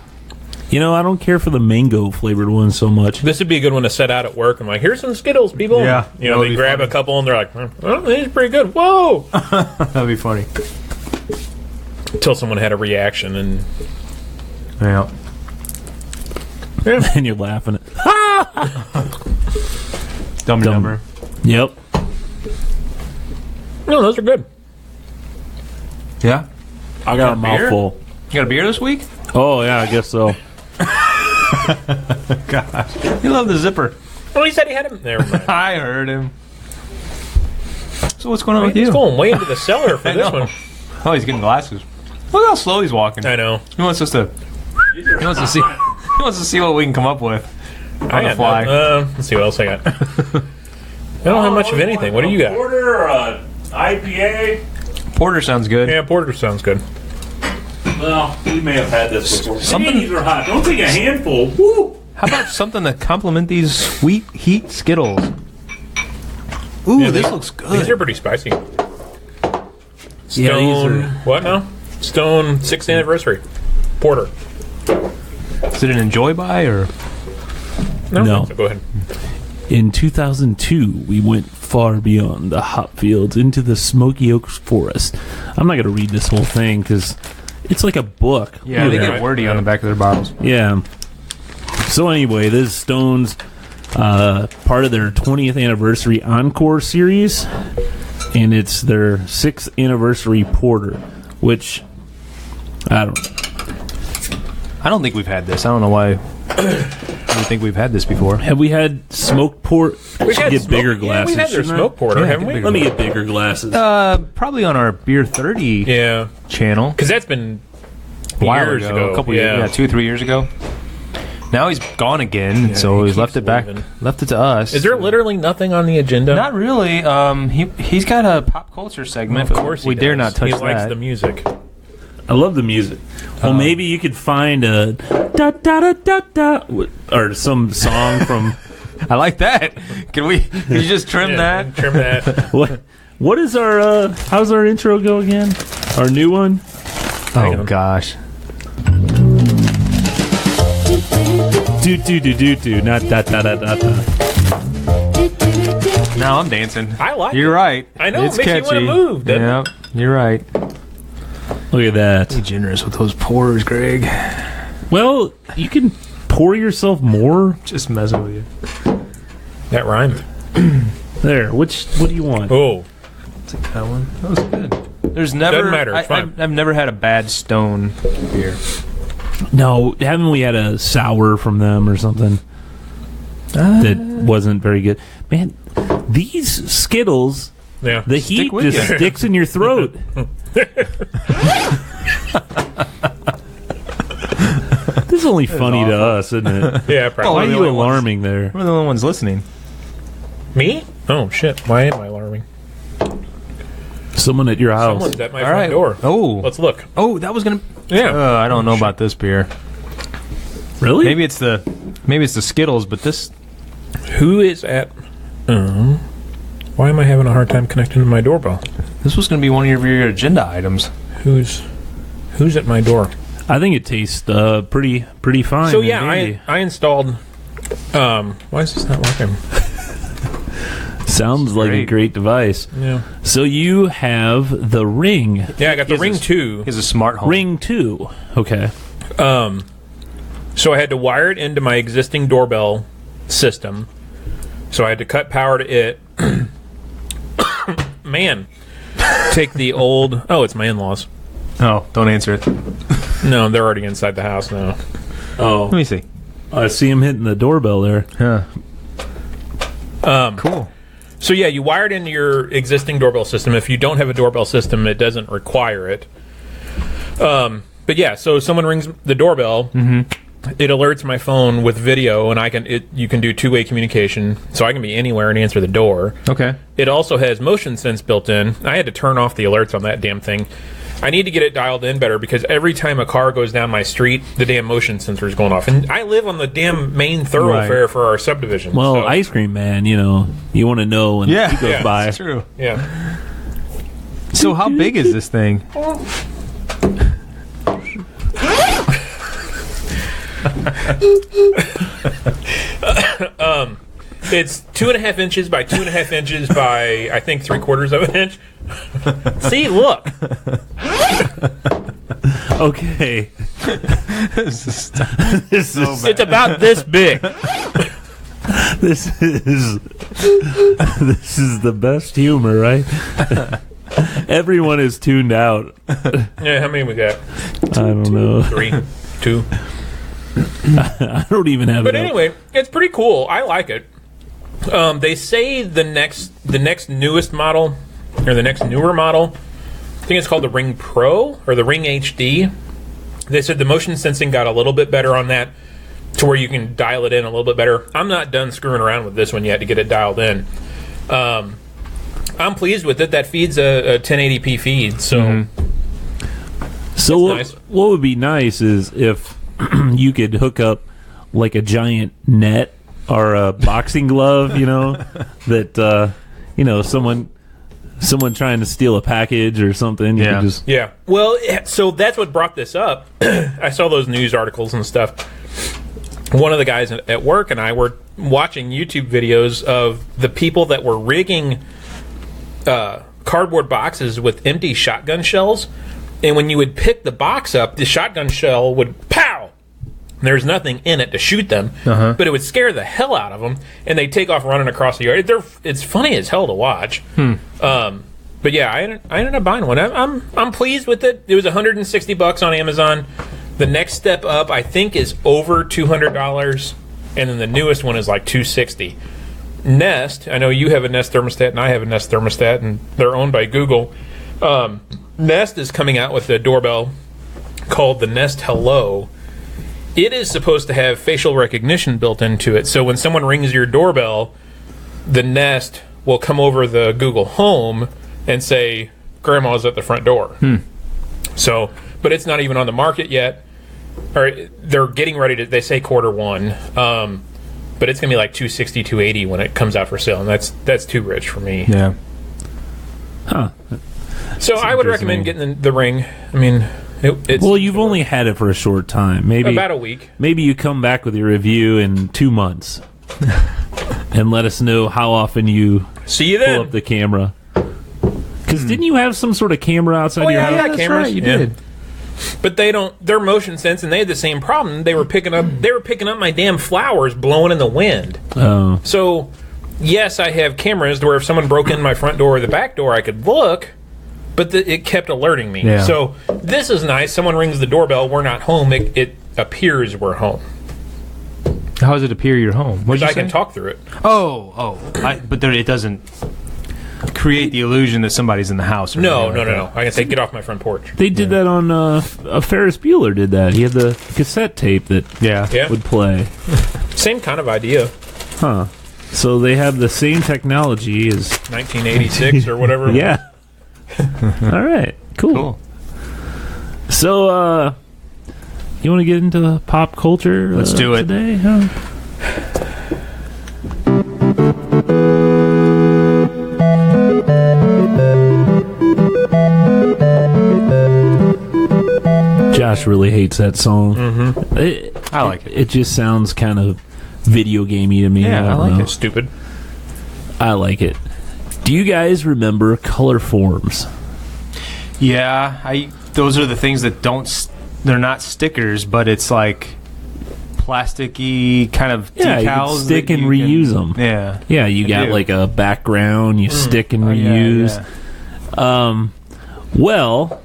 I don't care for the mango flavored ones so much. This would be a good one to set out at work. I'm like, here's some Skittles, people. Yeah, They that would be grab funny. a couple and they're like, oh, these are pretty good. Whoa! That'd be funny. Until someone had a reaction and... Yeah. And you're laughing at. Dumb and Dumb. Dumber. Yep. No, those are good. Yeah. I got a beer? mouthful. You got a beer this week? Oh, yeah, I guess so. Gosh. You love the zipper. Oh, he said he had him. Never mind. I heard him. So what's going on with He's you? going way into the cellar for I this know. one. Oh, he's getting glasses. Look how slow he's walking. I know. He wants us to. He wants to see. He wants to see what we can come up with on I the got fly. let's see what else I got. I don't have much of anything. What do you got? Porter or IPA? Porter sounds good. Yeah, porter sounds good. Well, we may have had this before. Something- These are hot. Don't take a handful. Woo! How about something to complement these sweet heat Skittles? Ooh, Yeah, this these- looks good. These are pretty spicy. Yeah, Stone. these are- What now? Stone 6th anniversary. Porter. Is it an enjoy buy or? No. So go ahead. In 2002, we went far beyond the hop fields into the Smoky Oaks forest. I'm not going to read this whole thing because it's like a book. Yeah, Look they at get that. wordy on the back of their bottles. Yeah. So anyway, this is Stone's part of their 20th anniversary encore series, and it's their 6th anniversary porter, which I don't know. I don't think we've had this. I don't know why. I don't think we've had this before. Have we had smoked port? We've Should had get smoke- bigger Yeah, glasses. we've had their shouldn't I? smoke porter, Yeah, haven't get we? bigger Let me get bigger glasses. Probably on our Beer 30 Yeah. channel. Because that's been A while years ago. A couple yeah. years, 2 or 3 years ago. Now he's gone again, so he he's left keeps it back. leaving. Left it to us. Is there literally nothing on the agenda? Not really. He's got a pop culture segment. Of course, we he dare does. not touch He that. likes the music. I love the music. Well, maybe you could find a da da da da da or some song from I like that. Can you just trim that? Trim that. what is our how's our intro go again? Our new one? Oh on. gosh. Do do do do do not da da da da da. Now I'm dancing. I like You're it. right. I know, it It's makes you catchy. wanna move, doesn't Yeah, you're right. Look at that. Be generous with those pours, Greg. Well, you can pour yourself more. Just messing with you. That rhymed. There. What do you want? Oh, Take that one. That was good. There's never. Doesn't matter, it's fine. I've never had a bad Stone beer. No, haven't we had a sour from them or something that wasn't very good? Man, these Skittles, yeah. the heat with just you. sticks in your throat. This is only funny to us, isn't it? Yeah, Why probably. are the you only ones. alarming there? We're the only ones listening. Me? Oh shit! Why am I alarming? Someone at your house. Someone's at my All front right. door. Oh. Let's look. Oh, that was gonna. Yeah. I don't know about this beer. Really? Maybe it's the Skittles, but this. Who is at? Why am I having a hard time connecting to my doorbell? This was gonna be one of your agenda items. Who's at my door? I think it tastes pretty fine. So and yeah, dandy. I installed. Why is this not working? Sounds like a great. great device. Yeah. So you have the Ring. Yeah, I got the Ring 2. He's a smart home. Ring 2. Okay. So I had to wire it into my existing doorbell system. So I had to cut power to it. Man. Take the old... Oh, it's my in-laws. Oh, don't answer it. No, they're already inside the house now. Oh, Let me see. I see him hitting the doorbell there. Yeah. Cool. So yeah, you wire it into your existing doorbell system. If you don't have a doorbell system, it doesn't require it. But yeah, so someone rings the doorbell. It alerts my phone with video, and you can do two-way communication, so I can be anywhere and answer the door. Okay. It also has motion sense built in. I had to turn off the alerts on that damn thing. I need to get it dialed in better because every time a car goes down my street, the damn motion sensor is going off. And I live on the damn main thoroughfare for our subdivision. Well, so, ice cream man, you want to know when he goes by. That's true. yeah. So how big is this thing? It's 2.5 inches by 2.5 inches by, I think, 3/4 of an inch. See, look. Okay. This is It's about this big. this is the best humor, right? Everyone is tuned out. Yeah, how many we got? I don't know. 3, 2. I don't even have But it. anyway, it's pretty cool. I like it. They say the next newest model, or the next newer model, I think it's called the Ring Pro or the Ring HD. They said the motion sensing got a little bit better on that, to where you can dial it in a little bit better. I'm not done screwing around with this one yet to get it dialed in. I'm pleased with it. That feeds a 1080p feed, so So what, nice. what would be nice is if you could hook up like a giant net or a boxing glove, that someone trying to steal a package or something. You could just yeah. Well, so that's what brought this up. I saw those news articles and stuff. One of the guys at work and I were watching YouTube videos of the people that were rigging cardboard boxes with empty shotgun shells, and when you would pick the box up, the shotgun shell would pow. There's nothing in it to shoot them, but it would scare the hell out of them, and they'd take off running across the yard. It's funny as hell to watch. But yeah, I ended up buying one. I'm pleased with it. It was $160 on Amazon. The next step up, I think, is over $200, and then the newest one is like $260. Nest, I know you have a Nest thermostat, and I have a Nest thermostat, and they're owned by Google. Nest is coming out with a doorbell called the Nest Hello. It is supposed to have facial recognition built into it, so when someone rings your doorbell, the Nest will come over the Google Home and say, Grandma's at the front door. So, but it's not even on the market yet. Or they're getting ready to, they say Q1. But it's going to be like $260, $280 when it comes out for sale, and that's too rich for me. Yeah. Huh. So I would recommend getting the Ring. I mean, it's well, you've only had it for a short time. Maybe about a week. Maybe you come back with your review in 2 months and let us know how often you See you pull then. up the camera. Because didn't you have some sort of camera outside your house? yeah, That's cameras. right, you Yeah. did. But they don't. They're motion sense, and they had the same problem. They were picking up my damn flowers blowing in the wind. Oh. So yes, I have cameras to where if someone broke in my front door or the back door, I could look, but it kept alerting me. Yeah. So this is nice. Someone rings the doorbell, we're not home. It appears we're home. How does it appear you're home? Because I can talk through it. But it doesn't create the illusion that somebody's in the house. Or No. anything like that. I can say, get off my front porch. They did that on Ferris Bueller did that. He had the cassette tape that Yeah. would play. Same kind of idea. Huh. So they have the same technology as 1986 or whatever. it was. Yeah. All right. Cool. So you want to get into pop culture? Let's do it. Today, huh? Josh really hates that song. Mm-hmm. I like it. It just sounds kind of video gamey to me. Yeah, I don't like know. it. Stupid. I like it. Do you guys remember color forms? Yeah, those are the things that they're not stickers, but it's like plasticky kind of Yeah, you decals. can stick that and you reuse them. Yeah. Yeah, you I got do. like a background, you stick and Oh, yeah, reuse. yeah. Well,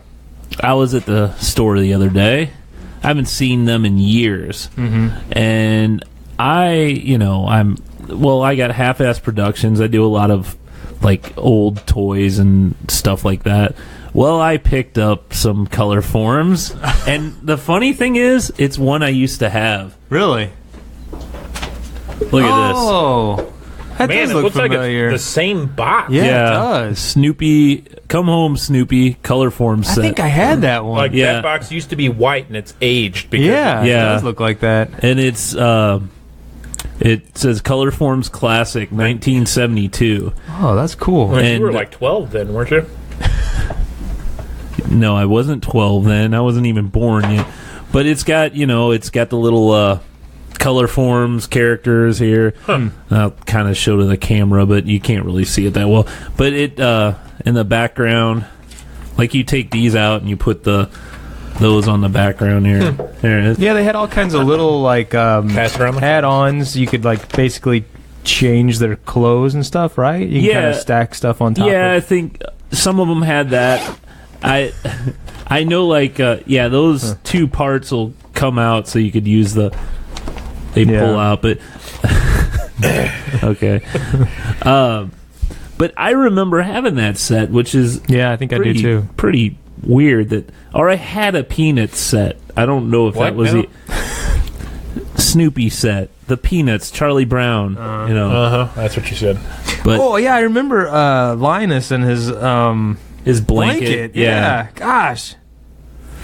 I was at the store the other day. I haven't seen them in years. Mm-hmm. And I got half-ass productions. I do a lot of like old toys and stuff like that. Well, I picked up some color forms, and the funny thing is, it's one I used to have. Really? Look at this. Oh, that Man, does it look looks familiar. like the same box. Yeah, it does. Snoopy, come home, Snoopy, color form I set. think I had that one. Like Yeah. that box used to be white and it's aged. Because yeah, Yeah. it does look like that. And it's it says Color Forms Classic 1972. Oh, that's cool. Well, you And- were like 12 then, weren't you? No, I wasn't 12 then. I wasn't even born yet. But it's got, it's got the little color forms characters here. I'll kind of show to the camera, but you can't really see it that well. But it in the background, like you take these out and you put those on the background here. There it is. Yeah, they had all kinds of little like Pass it around the add-ons. You could like basically change their clothes and stuff, right? You can kind of Yeah. stack stuff on top. Yeah, I of think some of them had that. I know, like, those two parts will come out, so you could use they Yeah. pull out, but okay. But I remember having that set, which is Yeah, I think I do too. pretty weird or I had a Peanuts set. I don't know if What that was now? the Snoopy set, the Peanuts, Charlie Brown, That's what you said. but Oh yeah, I remember Linus and his his blanket. Yeah. Gosh.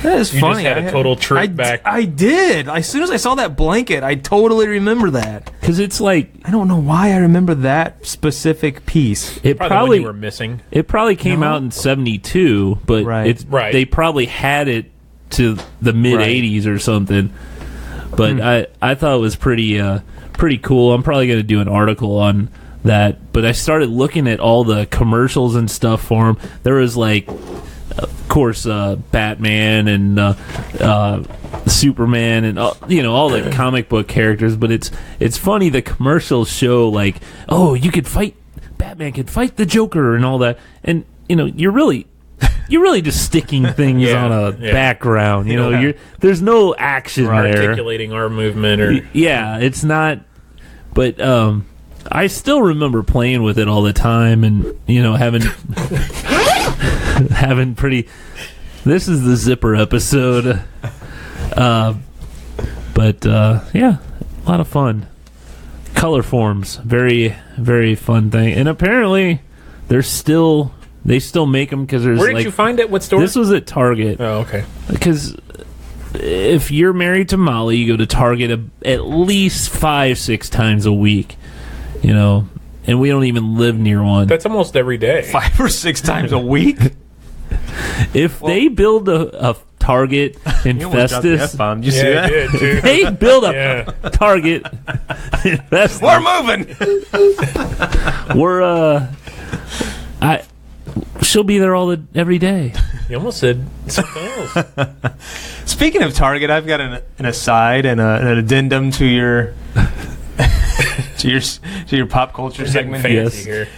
That is You funny. just had a total trip back. I did. As soon as I saw that blanket, I totally remember that. because it's like I don't know why I remember that specific piece. it Probably, the one probably you were missing. It probably came out in 72, but Right. Right. they probably had it to the mid 80s or something. But I thought it was pretty cool. I'm probably going to do an article on that. But I started looking at all the commercials and stuff for them. There was like, of course, Batman and Superman and all the comic book characters. But it's funny, the commercials show like, oh, Batman could fight the Joker and all that, and you're really just sticking things Yeah, on a yeah. background. Yeah. There's no action Or there. articulating our movement or Yeah, it's not. But I still remember playing with it all the time, and having pretty. This is the zipper episode, but yeah, a lot of fun. Color forms, very very fun thing, and apparently they still make them because there's. Where did you find it? What store? This was at Target. Oh, okay. Because if you're married to Molly, you go to Target at least 5-6 times a week, and we don't even live near one. That's almost every day. 5 or 6 times a week. If they build a Target in You almost dropped the Festus, F-bomb. Did you see Yeah, that? it did too. they build a Yeah. Target in Festus. We're moving. She'll be there every day. You almost said something else. Speaking of Target, I've got an aside and an addendum to your to your pop culture segment. Fancy Yes. here.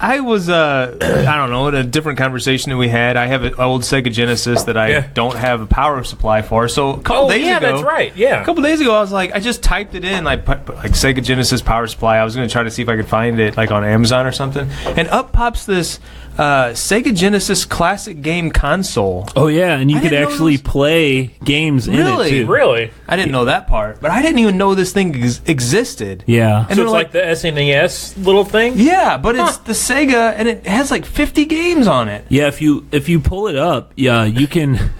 I was I don't know, in a different conversation that we had. I have an old Sega Genesis that I don't have a power supply for. So a couple days ago, that's right. Yeah. a couple days ago, I was like, I just typed it in, like Sega Genesis power supply. I was going to try to see if I could find it like on Amazon or something, and up pops this Sega Genesis classic game console. Oh yeah, and you could didn't know actually those- play games in it Really? too. Really? I didn't know that part, but I didn't even know this thing existed. Yeah. And So they're it's like the SNES little thing? yeah, but it's the Sega, and it has like 50 games on it. Yeah, if you pull it up, yeah, you can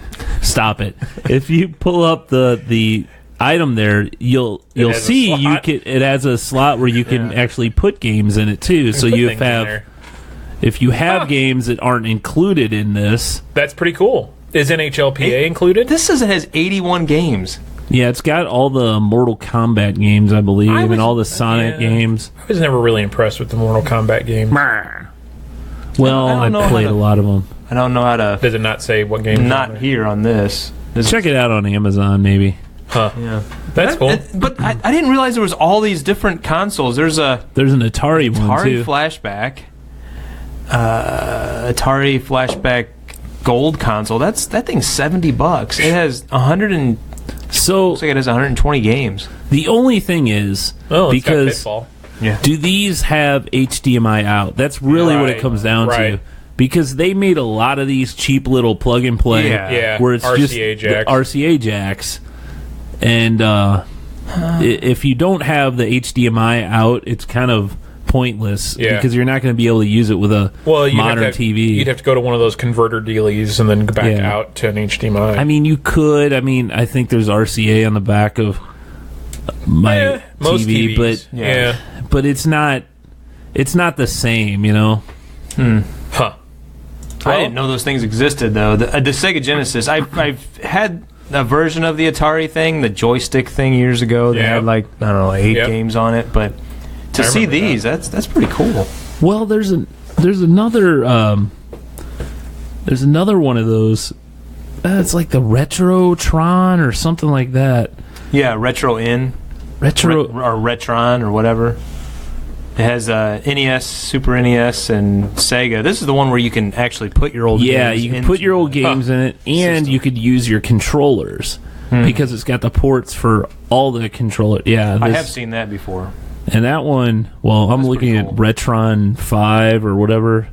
stop it. If you pull up the item there, you'll has a see slot. it has a slot where you can actually put games in it too. So Put you things in have there. if you have games that aren't included in this, That's pretty cool. Is NHLPA included? This says it has 81 games. yeah, it's got all the Mortal Kombat games, I believe, I was- and all the Sonic yeah. games. I was never really impressed with the Mortal Kombat game. Well, I don't I know how played to- a lot of them. I don't know how to Does it not say what game? not here on this. Check it out on Amazon, maybe. Huh. Yeah. That's cool. But I didn't realize there was all these different consoles. There's a There's an Atari one Atari too. Flashback, Atari Flashback Gold console. That thing's $70. It has 100 and So looks like it has 120 games. the only thing is Oh, it's got because Pitfall. Yeah. do these have HDMI out? That's really what it Right, comes down right. to. Because they made a lot of these cheap little plug and play, Yeah, where it's just RCA the jacks. RCA jacks, and if you don't have the HDMI out, it's kind of pointless Yeah. because you're not going to be able to use it with a modern TV. You'd have to go to one of those converter dealies and then go back Yeah. out to an HDMI. I mean, you could. I mean, I think there's RCA on the back of my most TV, TVs. Yeah. but it's not the same, you know. Huh. I didn't know those things existed though. The Sega Genesis. I've had a version of the Atari thing, the joystick thing years ago. They Yeah. had like I don't know 8 Yep. games on it, but to I see remember these, that's pretty cool. Well, there's another one of those. It's like the Retrotron or something like that. Yeah, Retro In Retro. or Retron or whatever. It has NES, Super NES, and Sega. This is the one where you can actually put your old Yeah, games you can into put your old the- games in it, and system. you could use your controllers because it's got the ports for all the controller. Yeah, I this- have seen that before. And that one, well, I'm That's looking pretty at cool. Retron 5 or whatever.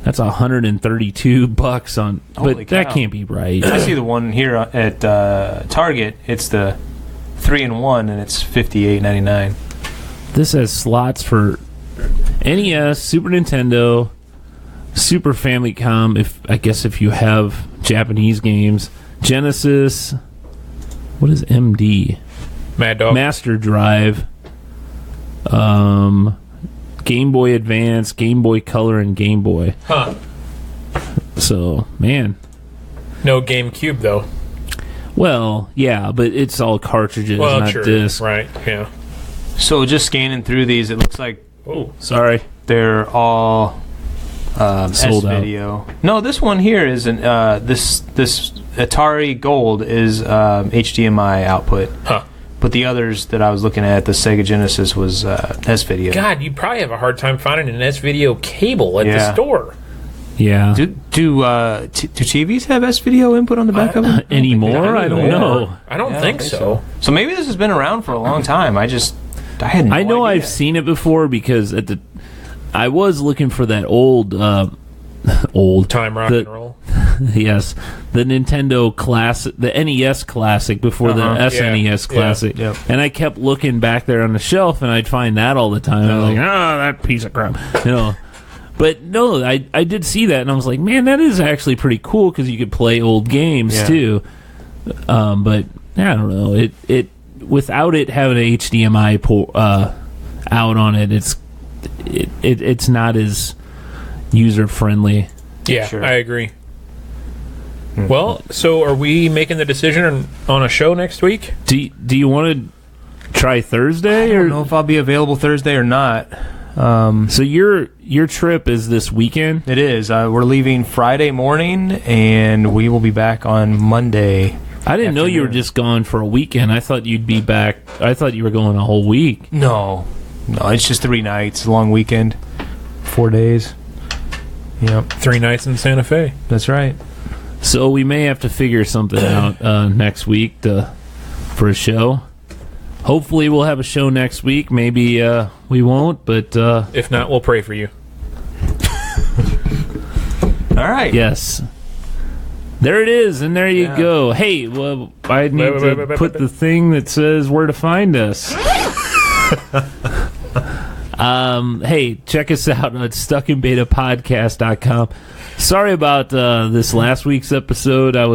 That's $132 on, Holy but that cow. can't be right. I see the one here at Target. It's the 3-in-1, and it's $58.99. This has slots for NES, Super Nintendo, Super Famicom. If you have Japanese games, Genesis. What is MD? Mad Dog. Master Drive. Game Boy Advance, Game Boy Color, and Game Boy. Huh. So, man. No GameCube though. Well, yeah, but it's all cartridges, Well, not sure. discs. Right. Yeah. So just scanning through these, it looks like Oh. Sorry. they're all Sold out. S-video. No, this one here is an this Atari Gold is HDMI output. Huh. But the others that I was looking at, the Sega Genesis was S-video. God, you'd probably have a hard time finding an S-video cable at the Yeah. store. Yeah. Do TVs have S-video input on the back of them? Anymore? I don't know. I don't Yeah, I think don't so. So maybe this has been around for a long time. I had no I know idea. I've seen it before because I was looking for that old Time rock the- and roll. yes, the Nintendo classic, the NES classic before the SNES Yeah. classic, Yep. and I kept looking back there on the shelf, and I'd find that all the time. I was like, oh, that piece of crap, you know. But no, I did see that, and I was like, man, that is actually pretty cool because you could play old games Yeah. too. But I don't know, it without it having an HDMI out on it, it's not as user friendly. Yeah, Sure. I agree. Well, so are we making the decision on a show next week? Do you want to try Thursday I or don't know if I'll be available Thursday or not. so your trip is this weekend? It is. We're leaving Friday morning, and we will be back on Monday. I didn't know you were afternoon. just gone for a weekend. I thought you'd be back. I thought you were going a whole week. No, No, it's just 3 nights, a long weekend, 4 days. Yep. 3 nights in Santa Fe. That's right. So we may have to figure something out next week for a show. Hopefully we'll have a show next week. Maybe we won't, but... if not, we'll pray for you. All right. Yes. There it is, and there you go. Hey, well, I need to put the thing that says where to find us. Hey, check us out at stuckinbetapodcast.com. Sorry about this last week's episode. I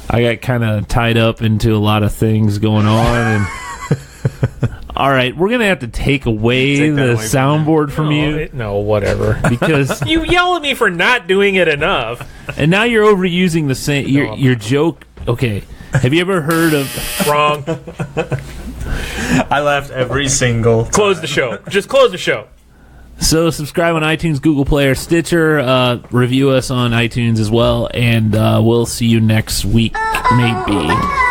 got kind of tied up into a lot of things going on. And all right, we're going to have to take away the soundboard from you. No, whatever. Because you yell at me for not doing it enough. And now you're overusing the same your joke. Okay. Have you ever heard of... Wrong. I laughed every single time. Close the show. Just close the show. So subscribe on iTunes, Google Play, or Stitcher. Review us on iTunes as well. And we'll see you next week, maybe.